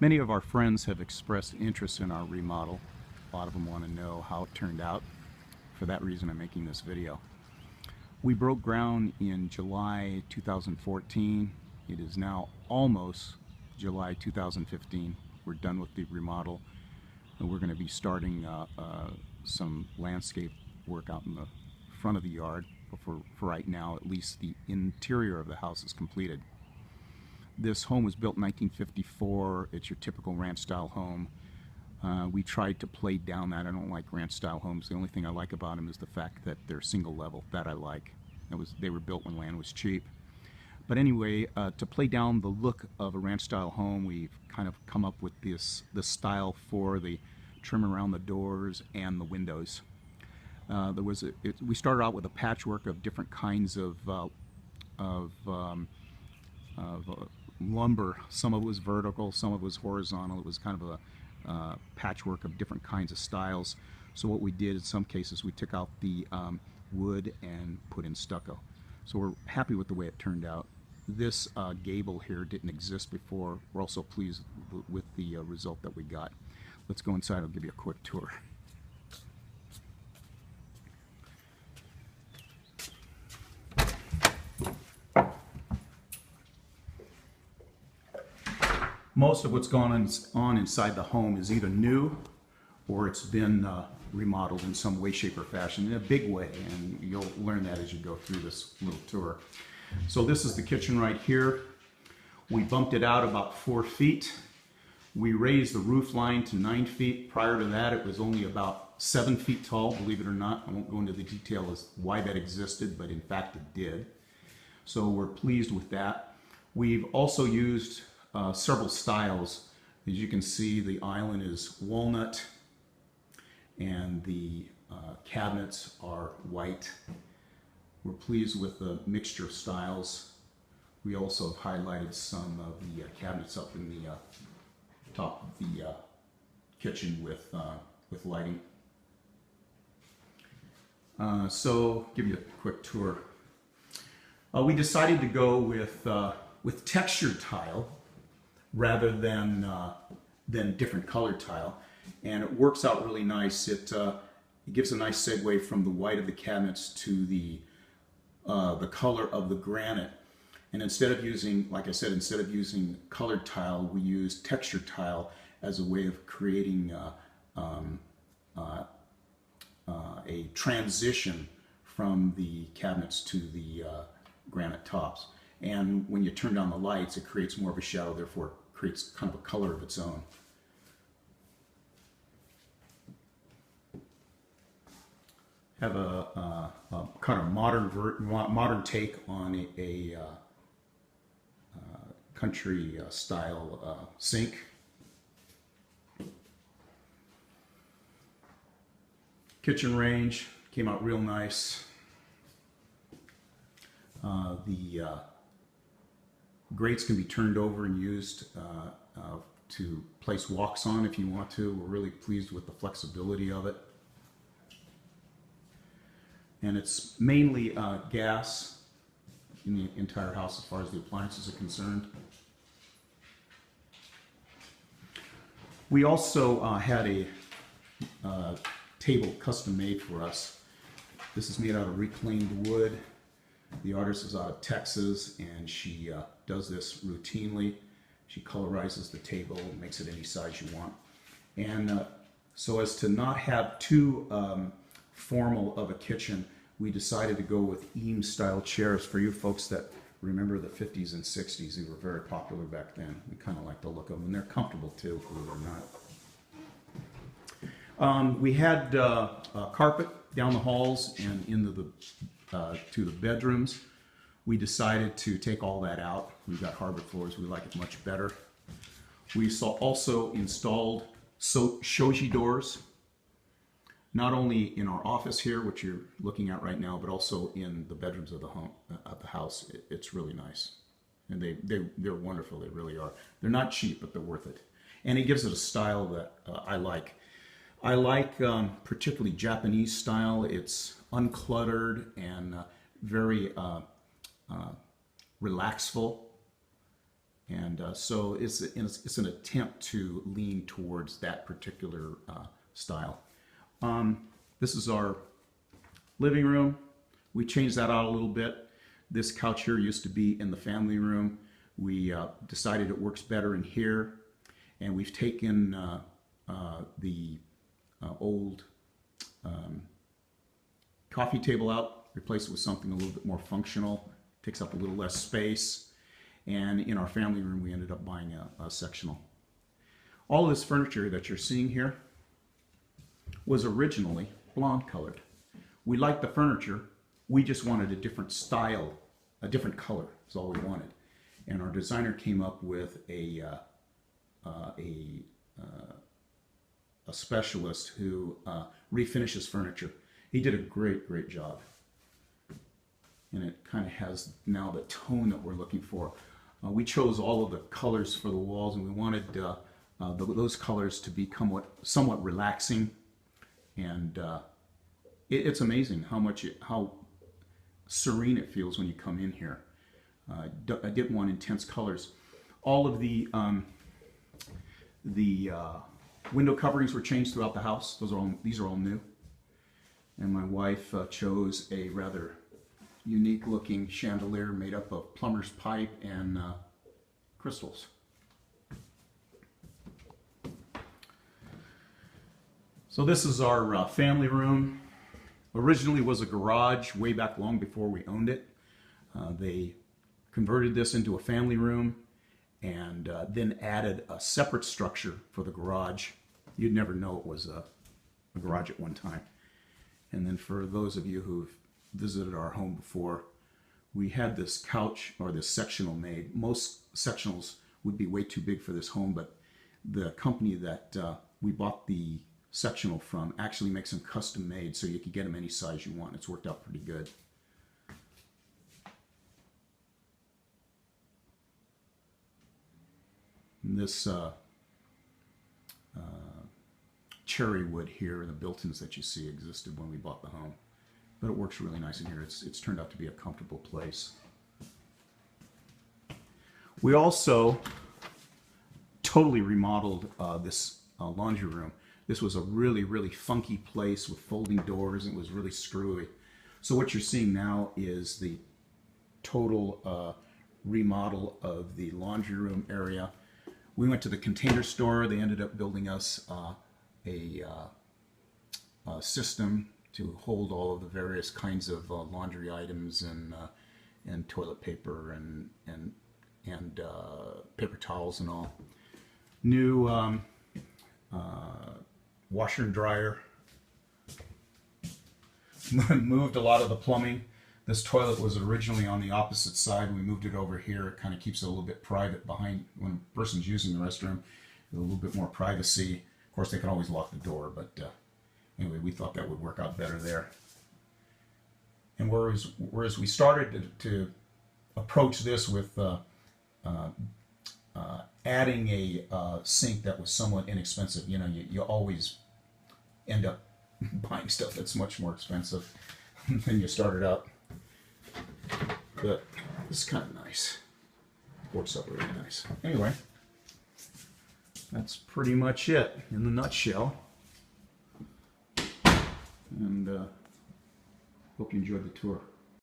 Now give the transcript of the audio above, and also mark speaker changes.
Speaker 1: Many of our friends have expressed interest in our remodel. A lot of them want to know how it turned out. For that reason, I'm making this video. We broke ground in July 2014. It is now almost July 2015. We're done with the remodel, and we're going to be starting some landscape work out in the front of the yard. But for right now, at least the interior of the house is completed. This home was built in 1954. It's your typical ranch-style home. We tried to play down that. I don't like ranch-style homes. The only thing I like about them is the fact that they're single level. That I like. They were built when land was cheap. But anyway, to play down the look of a ranch-style home, we've kind of come up with this style for the trim around the doors and the windows. We started out with a patchwork of different kinds of lumber. Some of it was vertical, some of it was horizontal. It was kind of a patchwork of different kinds of styles. So what we did in some cases, we took out the wood and put in stucco. So we're happy with the way it turned out. This gable here didn't exist before. We're also pleased with the result that we got. Let's go inside. I'll give you a quick tour. Most of what's gone on inside the home is either new or it's been remodeled in some way, shape, or fashion, in a big way, and you'll learn that as you go through this little tour. So this is the kitchen right here. We bumped it out about 4 feet. We raised the roof line to 9 feet. Prior to that, it was only about 7 feet tall, believe it or not. I won't go into the detail as why that existed, but in fact it did. So we're pleased with that. We've also used several styles. As you can see, the island is walnut and the cabinets are white. We're pleased with the mixture of styles. We also have highlighted some of the cabinets up in the top of the kitchen with lighting. So give you a quick tour. We decided to go with textured tile rather than different colored tile, and it works out really nice. It gives a nice segue from the white of the cabinets to the color of the granite. And instead of using, like I said, instead of using colored tile, we use textured tile as a way of creating a transition from the cabinets to the granite tops. And when you turn down the lights, it creates more of a shadow, therefore it creates kind of a color of its own. Have a kind of modern take on a country style sink. Kitchen range came out real nice. The grates can be turned over and used to place woks on if you want to. We're really pleased with the flexibility of it. And it's mainly gas in the entire house as far as the appliances are concerned. We also had a table custom made for us. This is made out of reclaimed wood. The artist is out of Texas, and she does this routinely. She colorizes the table, makes it any size you want. And so as to not have too formal of a kitchen, we decided to go with Eames-style chairs. For you folks that remember the 50s and 60s, they were very popular back then. We kind of like the look of them, and they're comfortable too, believe it or not. We had carpet down the halls and into to the bedrooms. We decided to take all that out. We've got hardwood floors. We like it much better. We also installed shoji doors, not only in our office here, which you're looking at right now, but also in the bedrooms of the house. It's really nice, and they're wonderful. They really are. They're not cheap, but they're worth it, and it gives it a style that I like. I like particularly Japanese style. It's uncluttered and very relaxful, And so it's an attempt to lean towards that particular style. This is our living room. We changed that out a little bit. This couch here used to be in the family room. We decided it works better in here. And we've taken the old coffee table out, replaced it with something a little bit more functional, takes up a little less space. And in our family room, we ended up buying a sectional. All of this furniture that you're seeing here was originally blonde colored. We liked the furniture. We just wanted a different style, a different color is all we wanted. And our designer came up with a specialist who refinishes furniture. He did a great job. And it kind of has now the tone that we're looking for. We chose all of the colors for the walls, and we wanted those colors to be somewhat relaxing. And it's amazing how serene it feels when you come in here. I didn't want intense colors. All of the window coverings were changed throughout the house. These are all new. And my wife chose a rather unique looking chandelier made up of plumber's pipe and crystals. So this is our family room. Originally was a garage way back long before we owned it. They converted this into a family room and then added a separate structure for the garage. You'd never know it was a garage at one time. And then for those of you who've visited our home before, we had this couch or this sectional made. Most sectionals would be way too big for this home, but the company that we bought the sectional from actually makes them custom made, so you can get them any size you want. It's worked out pretty good. And this cherry wood here, the built-ins that you see existed when we bought the home. But it works really nice in here. It's turned out to be a comfortable place. We also totally remodeled this laundry room. This was a really funky place with folding doors, and it was really screwy. So what you're seeing now is the total remodel of the laundry room area. We went to the Container Store. They ended up building us a system to hold all of the various kinds of laundry items and toilet paper and paper towels and all. New washer and dryer. Moved a lot of the plumbing. This toilet was originally on the opposite side. We moved it over here. It kind of keeps it a little bit private behind when a person's using the restroom. A little bit more privacy. Of course, they can always lock the door, but anyway, we thought that would work out better there. And whereas we started to approach this with adding a sink that was somewhat inexpensive, you know, you always end up buying stuff that's much more expensive than you started out. But this is kind of nice. Works out really nice. Anyway, that's pretty much it in the nutshell. And hope you enjoyed the tour.